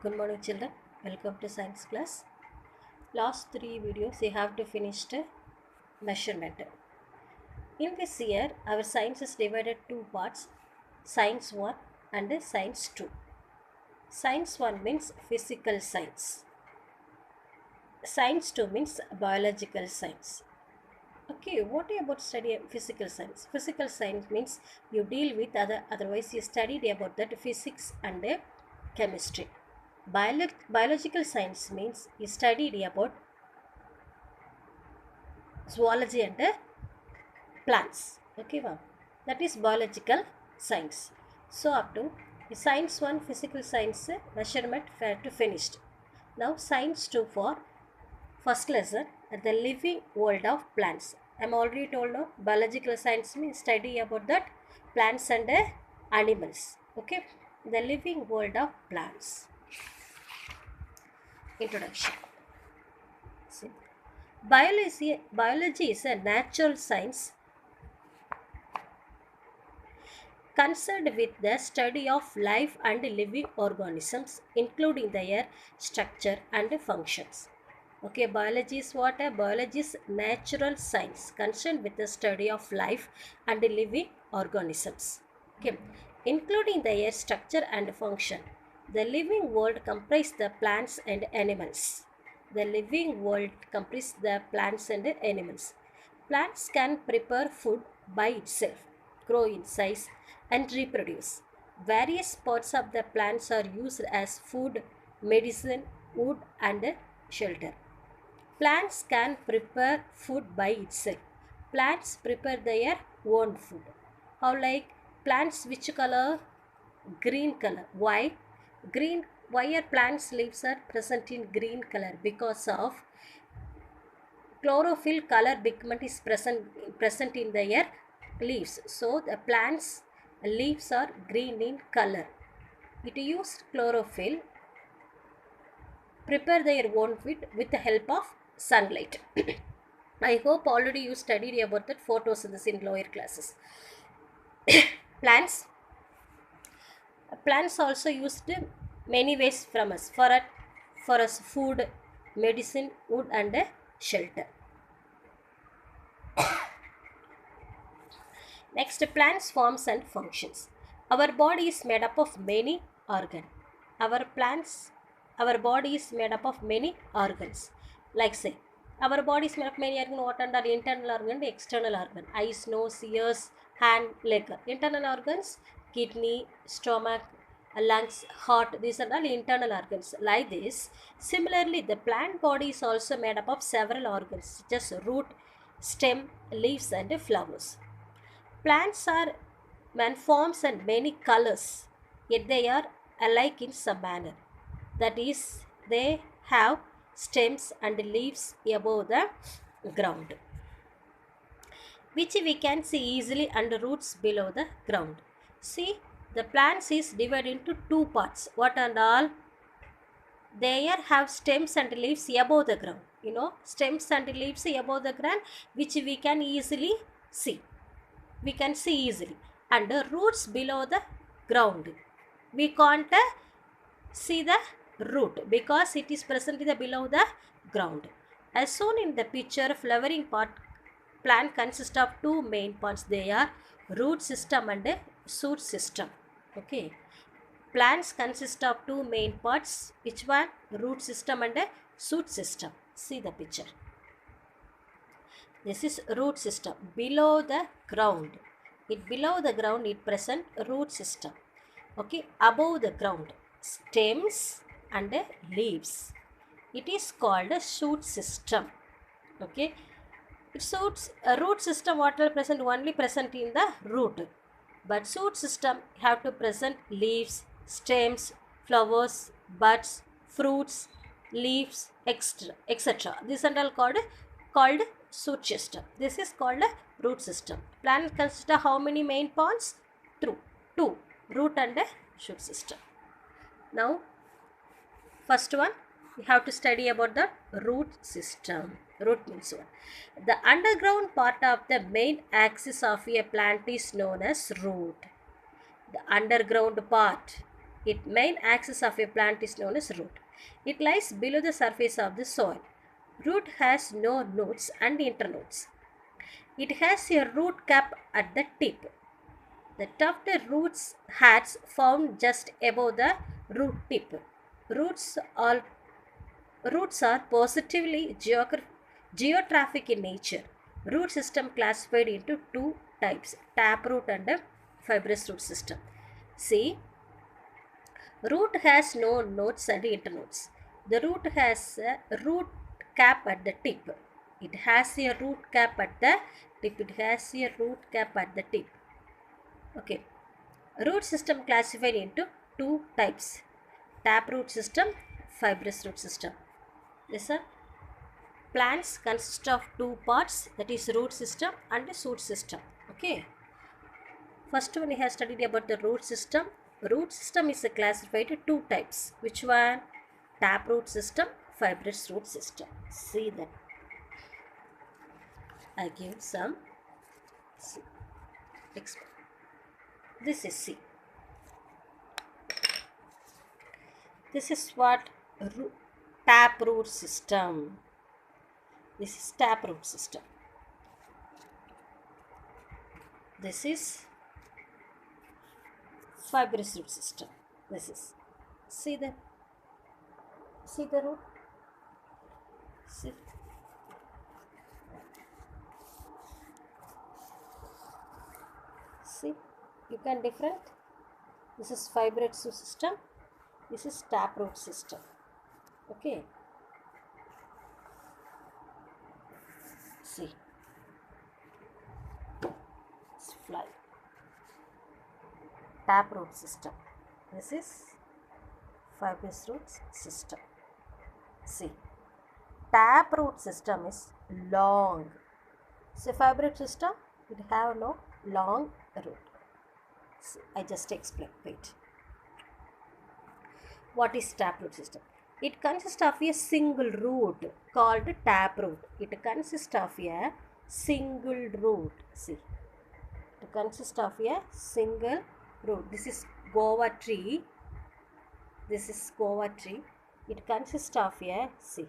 Good morning children, welcome to science class. Last three videos you have to finish the measurement. In this year our science is divided two parts, science 1 and science 2. Science 1 means physical science. Science 2 means biological science. Okay, what about study of physical science? Physical science means you deal with otherwise you studied about that physics and chemistry. Biological science means you studied about zoology and plants. Okay, wow. That is biological science. So up to science 1 physical science measurement fair to finished. Now science 2 for first lesson the living world of plants. I'm already told now biological science means study about that plants and animals. Okay, the living world of plants. Introduction. See, biology is a natural science concerned with the study of life and living organisms, including their structure and functions. Okay, biology is what? Biology is natural science concerned with the study of life and living organisms. Okay, including their structure and function. The living world comprises the plants and animals. The living world comprises the plants and animals. Plants can prepare food by itself, grow in size, and reproduce. Various parts of the plants are used as food, medicine, wood, and shelter. Plants can prepare food by itself. Plants prepare their own food. How like plants which color? Green color. Why? Green. Why are plants leaves are present in green color? Because of chlorophyll color pigment is present in their leaves. So the plants leaves are green in color. It used chlorophyll prepare their own food with the help of sunlight. I hope already you studied about that photosynthesis in lower classes. plants plants also used many ways from us for us food, medicine, wood, and shelter. Next, plants forms and functions. Our body is made up of many organs. Our body is made up of many organs. Like say, our body is made up of many organs. What are the internal organ and external organ? Eyes, nose, ears, hand, leg. Internal organs, kidney, stomach, lungs, heart. These are all internal organs. Like this, similarly, the plant body is also made up of several organs, such as root, stem, leaves, and flowers. Plants are man forms and many colors, yet they are alike in some manner. That is, they have stems and leaves above the ground, which we can see easily, and roots below the ground. See, the plants is divided into two parts. What and all? They have stems and leaves above the ground. Stems and leaves above the ground, which we can easily see. We can see easily, and the roots below the ground. We can't see the root because it is present below the ground. As shown in the picture, flowering plant consists of two main parts. They are root system and shoot system. Okay, plants consist of two main parts. Which one? Root system and shoot system. See the picture. This is root system below the ground. Below the ground it present root system. Okay, above the ground stems and leaves. It is called a shoot system. Okay, it suits a root system. What will present? Only present in the root, but shoot system have to present leaves, stems, flowers, buds, fruits, leaves, etc. These are all called shoot system. This is called a root system. Plant consists of how many main parts? Two. Root and a shoot system. Now, first one, we have to study about the root system. Root means what? The underground part of the main axis of a plant is known as root. The underground part Its main axis of a plant is known as root. It lies below the surface of the soil. Root has no nodes and internodes. It has a root cap at the tip. The tufted roots hairs found just above the root tip. Roots are Roots are positively geographic in nature. Root system classified into two types, taproot and a fibrous root system. See, root has no nodes and internodes. The root has a root cap at the tip. It has a root cap at the tip. It has a root cap at the tip. Okay. Root system classified into two types, taproot system, fibrous root system. Yes, sir. Plants consist of two parts, that is root system and shoot system. Okay. First one we have studied about the root system. Root system is classified into two types. Which one? Taproot system, fibrous root system. See that. I give some. See. This is C. This is what? Taproot system. This is taproot system. This is fibrous root system. This is. See the root. See. See, you can different. This is fibrous root system. This is taproot system. Okay. See. It's fly. Taproot system. This is fibrous root system. See. Taproot system is long. So fibrous system, it have no long root. See, I just explained. Wait. What is taproot system? It consists of a single root called taproot. It consists of a single root. See, it consists of a single root. This is guava tree. This is guava tree. It consists of a, see,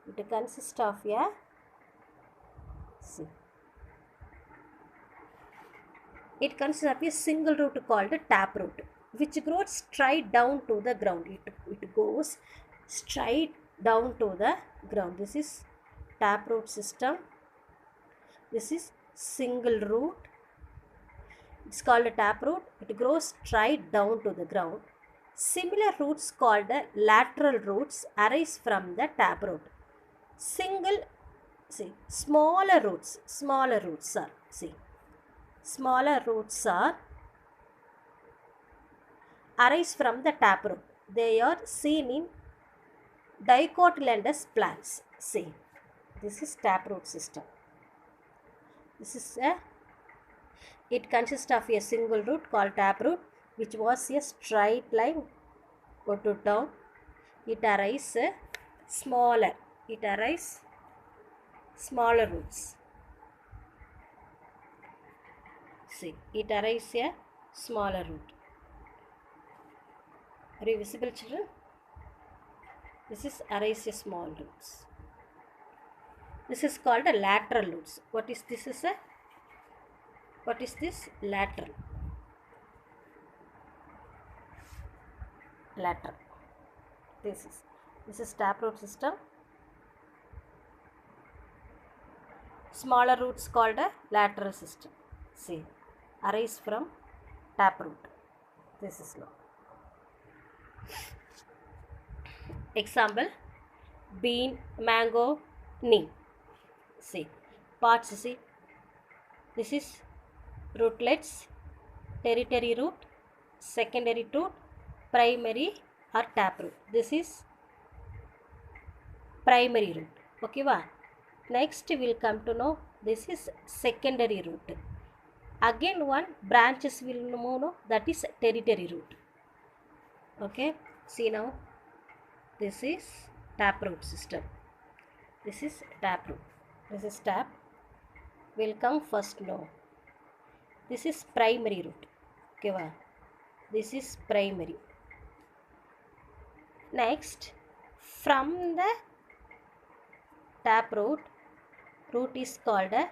it consists of a, see, it consists of a single root called taproot, which grows straight down to the ground. It goes straight down to the ground. This is taproot system. This is single root. It's called a taproot. It grows straight down to the ground. Similar roots called lateral roots arise from the taproot. Smaller roots are, see, smaller roots are arise from the taproot. They are seen in dicotyledonous plants. See, this is taproot system. This is it consists of a single root called taproot, which was a straight line go to down. It arises smaller. It arises smaller roots. See, it arises a smaller root. Are you visible, children? This is arise a small roots. This is called a lateral roots. What is this? What is this? Lateral. Lateral. This is taproot system. Smaller roots called a lateral system. See, arise from taproot. This is now. Example: bean, mango, neem. See, parts. See, this is rootlets, tertiary root, secondary root, primary or taproot. This is primary root. Okay, va? Next we will come to know this is secondary root. Again one branches will know, that is tertiary root. Okay, see now. This is taproot system. This is taproot. This is tap. Will come first now. This is primary root. Okay, va? This is primary. Next, from the taproot, root is called a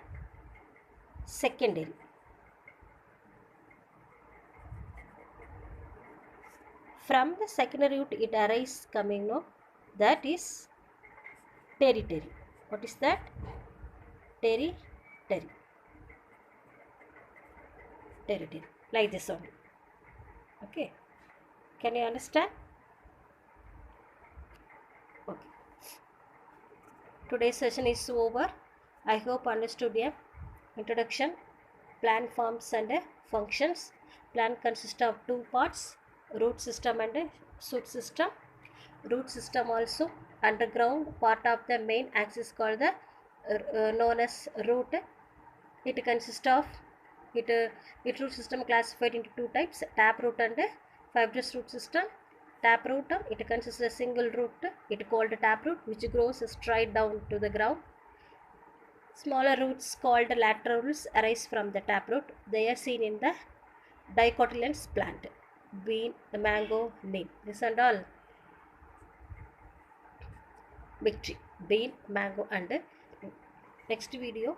secondary. From the secondary root it arises coming, no, that is territory. What is that? Territory. Territory. Like this only. Okay. Can you understand? Okay. Today's session is over. I hope understood a introduction, plant forms and functions. Plant consists of two parts, root system and shoot system. Root system also underground part of the main axis called the known as root. It consists of its root system classified into two types, taproot and fibrous root system. Taproot, it consists of a single root, it called taproot, which grows straight down to the ground. Smaller roots called lateral roots arise from the taproot. They are seen in the dicotyledons plant, bean, mango, neem. This and all big tree, bean, mango and next video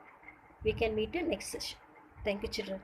we can meet in next session. Thank you children.